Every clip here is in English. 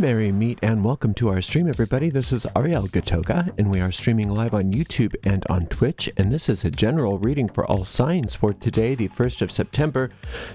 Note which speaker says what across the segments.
Speaker 1: Merry meet and welcome to our stream, everybody. This is Ariel Gatoga, and we are streaming live on YouTube and on Twitch, and this is a general reading for all signs for today, the 1st of September,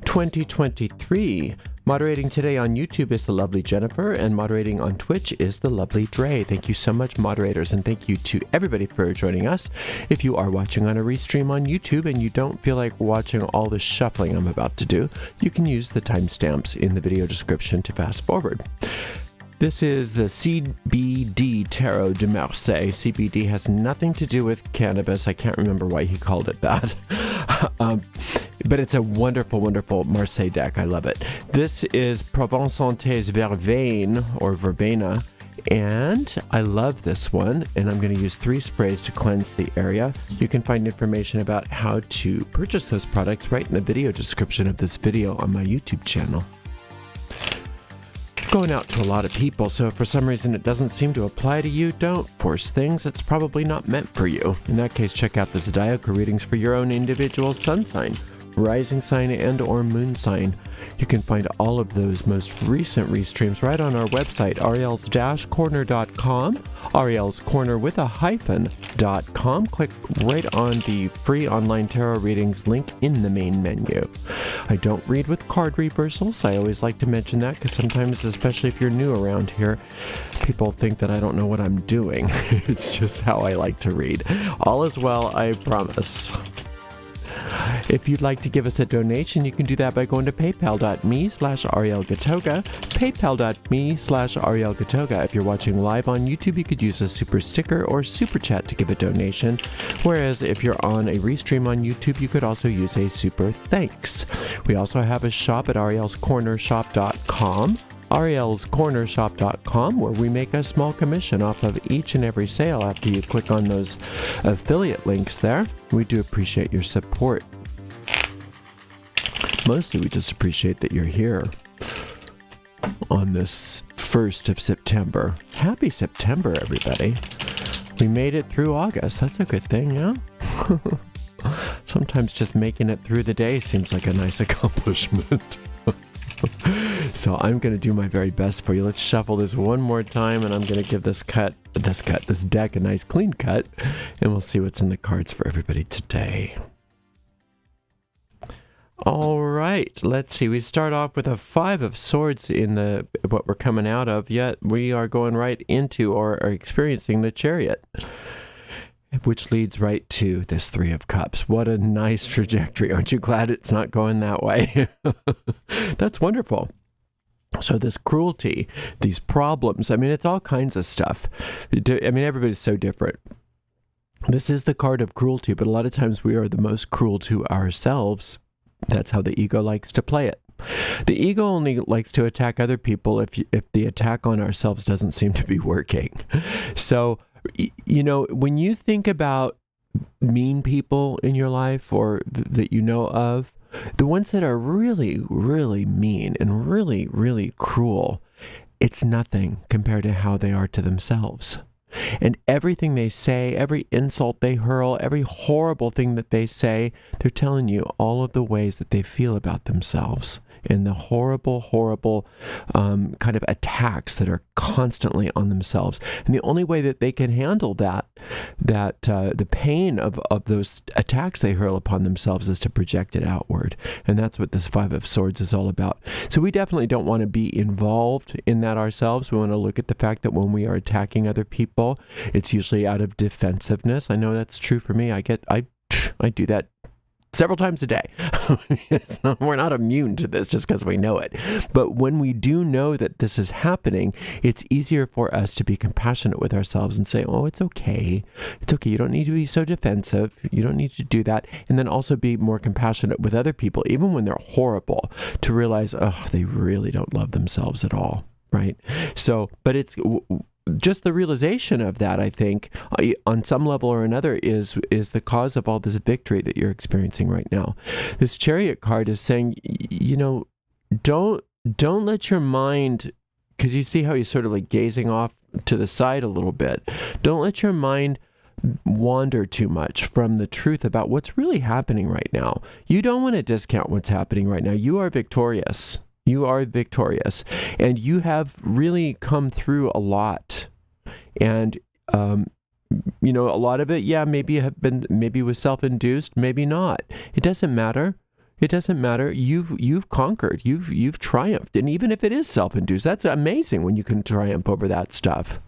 Speaker 1: 2023. Moderating today on YouTube is the lovely Jennifer, and moderating on Twitch is the lovely Dre. Thank you so much, moderators, and thank you to everybody for joining us. If you are watching on a restream on YouTube and you don't feel like watching all the shuffling I'm about to do, you can use the timestamps in the video description to fast forward. This is the CBD Tarot de Marseille. CBD has nothing to do with cannabis. I can't remember why he called it that. But it's a wonderful, wonderful Marseille deck. I love it. This is Provence-Santé's Verveine, or Verbena. And I love this one, and I'm going to use 3 sprays to cleanse the area. You can find information about how to purchase those products right in the video description of this video on my YouTube channel. Going out to a lot of people, so if for some reason it doesn't seem to apply to you, don't force things. It's probably not meant for you. In that case, check out the Zodiac readings for your own individual sun sign, rising sign, and or moon sign. You can find all of those most recent restreams right on our website, ariels-corner.com, Ariel's Corner with a hyphen.com. Click right on the free online tarot readings link in the main menu. I don't read with card reversals. I always like to mention that because sometimes, especially if you're new around here, people think that I don't know what I'm doing. It's just how I like to read. All is well, I promise. If you'd like to give us a donation, you can do that by going to paypal.me/ArielGatoga, paypal.me/ArielGatoga. If you're watching live on YouTube, you could use a super sticker or super chat to give a donation, whereas if you're on a restream on YouTube, you could also use a super thanks. We also have a shop at arielscornershop.com, arielscornershop.com, where we make a small commission off of each and every sale after you click on those affiliate links there. We do appreciate your support. Mostly we just appreciate that you're here on this 1st of September. Happy September, everybody. We made it through August. That's a good thing, yeah? Sometimes just making it through the day seems like a nice accomplishment. So I'm going to do my very best for you. Let's shuffle this one more time, and I'm going to give this deck a nice clean cut, and we'll see what's in the cards for everybody today. All right, let's see. We start off with a 5 of Swords in what we're coming out of, yet we are going right into or are experiencing the Chariot, which leads right to this 3 of Cups. What a nice trajectory. Aren't you glad it's not going that way? That's wonderful. So this cruelty, these problems, I mean, it's all kinds of stuff. I mean, everybody's so different. This is the card of cruelty, but a lot of times we are the most cruel to ourselves. That's how the ego likes to play it. The ego only likes to attack other people if the attack on ourselves doesn't seem to be working. So, you know, when you think about mean people in your life or that you know of, the ones that are really, really mean and really, really cruel, it's nothing compared to how they are to themselves. And everything they say, every insult they hurl, every horrible thing that they say, they're telling you all of the ways that they feel about themselves and the horrible, horrible kind of attacks that are constantly on themselves. And the only way that they can handle the pain of those attacks they hurl upon themselves is to project it outward. And that's what this 5 of Swords is all about. So we definitely don't want to be involved in that ourselves. We want to look at the fact that when we are attacking other people, it's usually out of defensiveness. I know that's true for me. I do that several times a day. We're not immune to this just because we know it. But when we do know that this is happening, it's easier for us to be compassionate with ourselves and say, oh, it's okay. It's okay. You don't need to be so defensive. You don't need to do that. And then also be more compassionate with other people, even when they're horrible, to realize, oh, they really don't love themselves at all. Right? So, but it's just the realization of that, I think, on some level or another, is the cause of all this victory that you're experiencing right now. This Chariot card is saying, you know, don't let your mind, because you see how he's sort of like gazing off to the side a little bit. Don't let your mind wander too much from the truth about what's really happening right now. You don't want to discount what's happening right now. You are victorious. You are victorious. And you have really come through a lot. And, you know, a lot of it, yeah, maybe was self-induced, maybe not. It doesn't matter. It doesn't matter. You've conquered. You've triumphed. And even if it is self-induced, that's amazing when you can triumph over that stuff,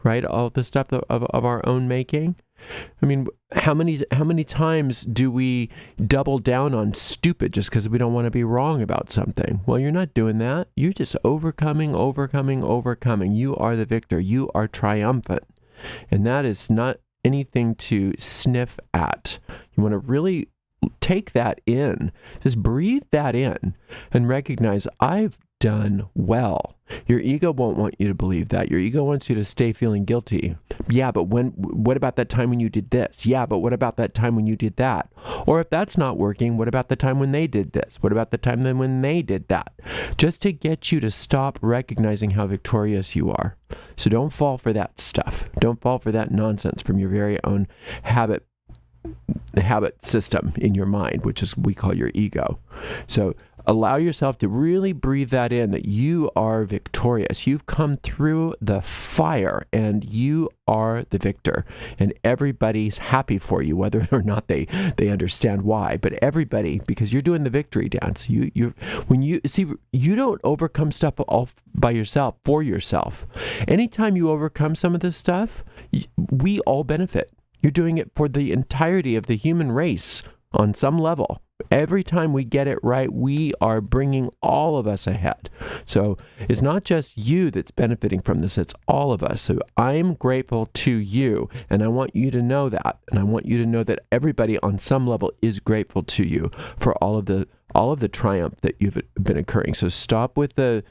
Speaker 1: right? All the stuff of our own making. I mean, how many times do we double down on stupid just because we don't want to be wrong about something? Well, you're not doing that. You're just overcoming. You are the victor. You are triumphant. And that is not anything to sniff at. You want to really take that in. Just breathe that in and recognize, I've done well. Your ego won't want you to believe that. Your ego wants you to stay feeling guilty. Yeah, but what about that time when you did this? Yeah, but what about that time when you did that? Or if that's not working, what about the time when they did this? What about the time then when they did that? Just to get you to stop recognizing how victorious you are. So don't fall for that stuff. Don't fall for that nonsense from your very own habit system in your mind, which is we call your ego. So allow yourself to really breathe that in, that you are victorious. You've come through the fire and you are the victor. And everybody's happy for you, whether or not they understand why. But everybody, because you're doing the victory dance. When you don't overcome stuff all by yourself, for yourself. Anytime you overcome some of this stuff, we all benefit. You're doing it for the entirety of the human race on some level. Every time we get it right, we are bringing all of us ahead. So it's not just you that's benefiting from this, it's all of us. So I'm grateful to you, and I want you to know that. And I want you to know that everybody on some level is grateful to you for all of the triumph that you've been occurring. So stop with the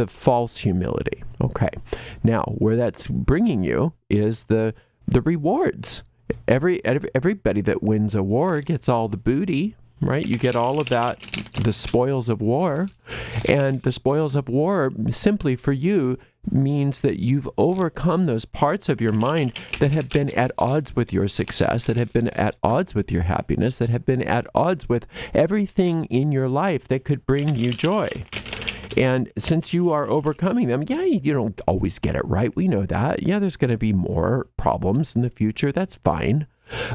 Speaker 1: false humility. Okay. Now, where that's bringing you is the rewards. Everybody that wins a war gets all the booty, right? You get all of that, the spoils of war. And the spoils of war, simply for you, means that you've overcome those parts of your mind that have been at odds with your success, that have been at odds with your happiness, that have been at odds with everything in your life that could bring you joy. And since you are overcoming them, yeah, you don't always get it right. We know that. Yeah, there's going to be more problems in the future. That's fine.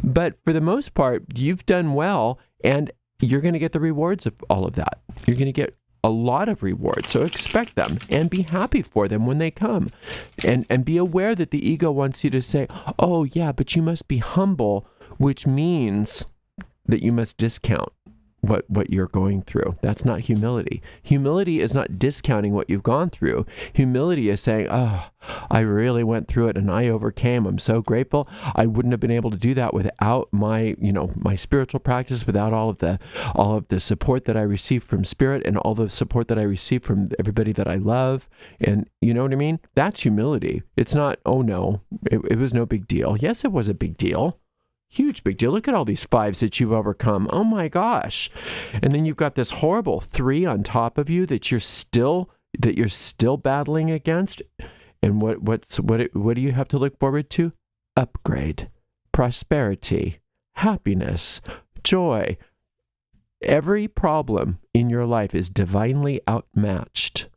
Speaker 1: But for the most part, you've done well, and you're going to get the rewards of all of that. You're going to get a lot of rewards. So expect them and be happy for them when they come. And be aware that the ego wants you to say, oh, yeah, but you must be humble, which means that you must discount what you're going through. That's not humility. Humility is not discounting what you've gone through. Humility is saying, oh, I really went through it and I overcame. I'm so grateful. I wouldn't have been able to do that without my spiritual practice, without all of the support that I received from spirit and all the support that I received from everybody that I love. And you know what I mean? That's humility. It's not, oh no, it was no big deal. Yes, it was a big deal. Huge big deal. Look at all these 5s that you've overcome. Oh my gosh. And then you've got this horrible 3 on top of you that you're still battling against. And what do you have to look forward to? Upgrade, prosperity, happiness, joy. Every problem in your life is divinely outmatched.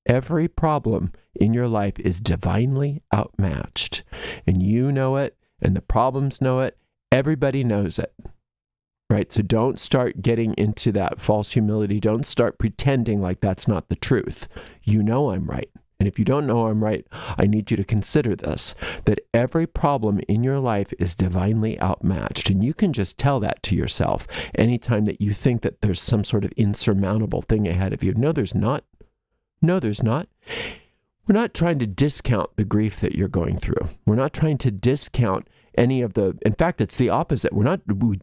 Speaker 1: Every problem in your life is divinely outmatched. And you know it. And the problems know it. Everybody knows it, right? So don't start getting into that false humility. Don't start pretending like that's not the truth. You know I'm right. And if you don't know I'm right, I need you to consider this, that every problem in your life is divinely outmatched. And you can just tell that to yourself anytime that you think that there's some sort of insurmountable thing ahead of you. No, there's not. No, there's not. We're not trying to discount the grief that you're going through. We're not trying to discount any of the, in fact, it's the opposite. We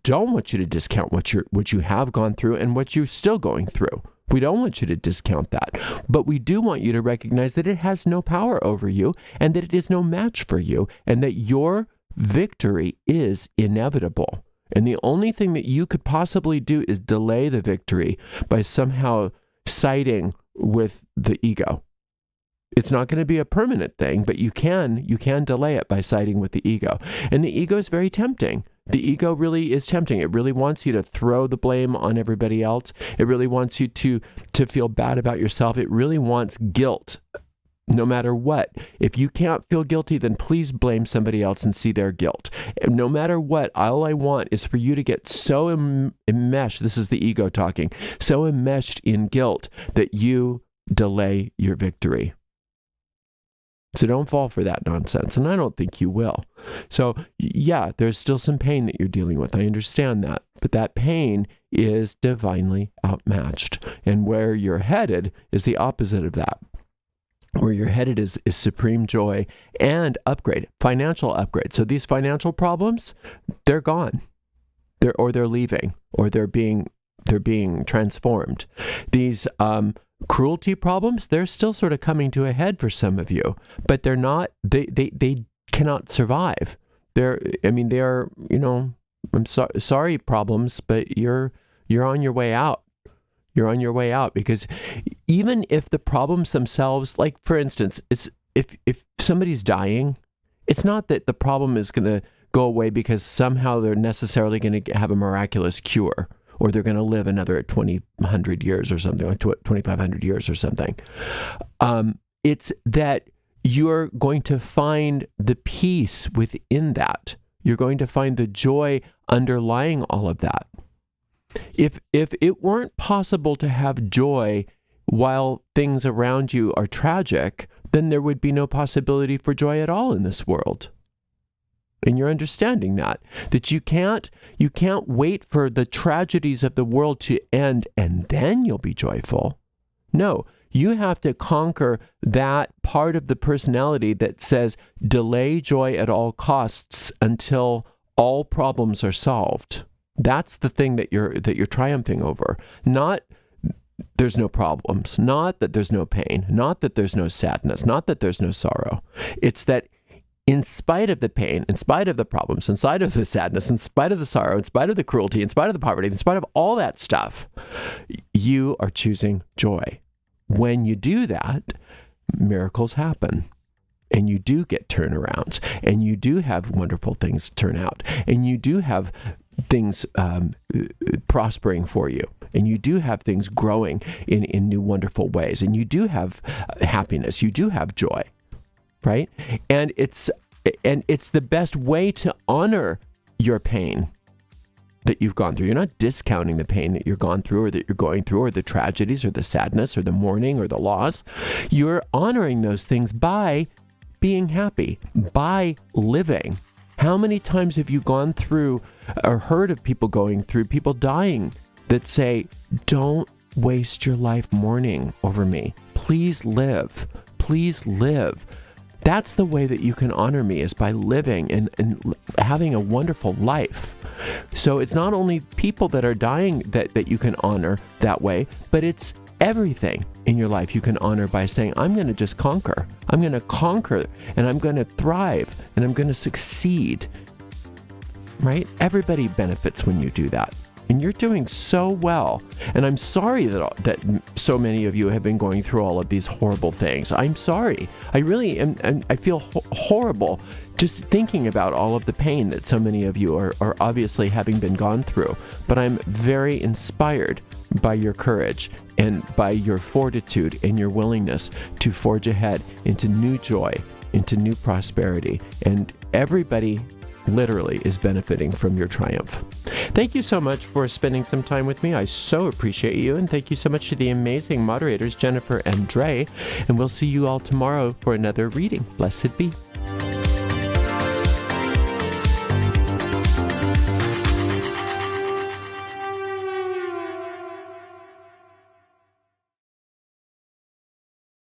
Speaker 1: don't want you to discount what you have gone through and what you're still going through. We don't want you to discount that. But we do want you to recognize that it has no power over you and that it is no match for you and that your victory is inevitable. And the only thing that you could possibly do is delay the victory by somehow siding with the ego. It's not going to be a permanent thing, but you can delay it by siding with the ego. And the ego is very tempting. The ego really is tempting. It really wants you to throw the blame on everybody else. It really wants you to feel bad about yourself. It really wants guilt, no matter what. If you can't feel guilty, then please blame somebody else and see their guilt. No matter what, all I want is for you to get so enmeshed, this is the ego talking, so enmeshed in guilt that you delay your victory. So don't fall for that nonsense, and I don't think you will. So yeah, there's still some pain that you're dealing with. I understand that, but that pain is divinely outmatched. And where you're headed is the opposite of that. Where you're headed is supreme joy and upgrade, financial upgrade. So these financial problems, they're gone. They're leaving, or they're being transformed. These cruelty problems, they're still sort of coming to a head for some of you, but they're not, they cannot survive. They are, I'm sorry problems, but you're on your way out. You're on your way out, because even if the problems themselves, like for instance, it's if somebody's dying, it's not that the problem is going to go away because somehow they're necessarily going to have a miraculous cure, or they're going to live another 2,100 years or something, like 2,500 years or something. It's that you're going to find the peace within that. You're going to find the joy underlying all of that. If it weren't possible to have joy while things around you are tragic, then there would be no possibility for joy at all in this world. And you're understanding that you can't wait for the tragedies of the world to end and then you'll be joyful. No, you have to conquer that part of the personality that says delay joy at all costs until all problems are solved. That's the thing that you're triumphing over. Not there's no problems, not that there's no pain, not that there's no sadness, not that there's no sorrow. It's that in spite of the pain, in spite of the problems, in spite of the sadness, in spite of the sorrow, in spite of the cruelty, in spite of the poverty, in spite of all that stuff, you are choosing joy. When you do that, miracles happen. And you do get turnarounds, and you do have wonderful things turn out, and you do have things prospering for you, and you do have things growing in new wonderful ways, and you do have happiness, you do have joy, right? And it's the best way to honor your pain that you've gone through. You're not discounting the pain that you're gone through, or that you're going through, or the tragedies, or the sadness, or the mourning, or the loss. You're honoring those things by being happy, by living. How many times have you gone through or heard of people going through, people dying, that say, don't waste your life mourning over me. Please live. Please live. That's the way that you can honor me, is by living and having a wonderful life. So it's not only people that are dying that you can honor that way, but it's everything in your life you can honor by saying, I'm going to just conquer. I'm going to conquer, and I'm going to thrive, and I'm going to succeed. Right? Everybody benefits when you do that. And you're doing so well. And I'm sorry that so many of you have been going through all of these horrible things. I'm sorry. I really am. And I feel horrible just thinking about all of the pain that so many of you are obviously having been gone through. But I'm very inspired by your courage and by your fortitude and your willingness to forge ahead into new joy, into new prosperity. And everybody literally is benefiting from your triumph. Thank you so much for spending some time with me. I so appreciate you. And thank you so much to the amazing moderators, Jennifer and Dre. And we'll see you all tomorrow for another reading. Blessed be.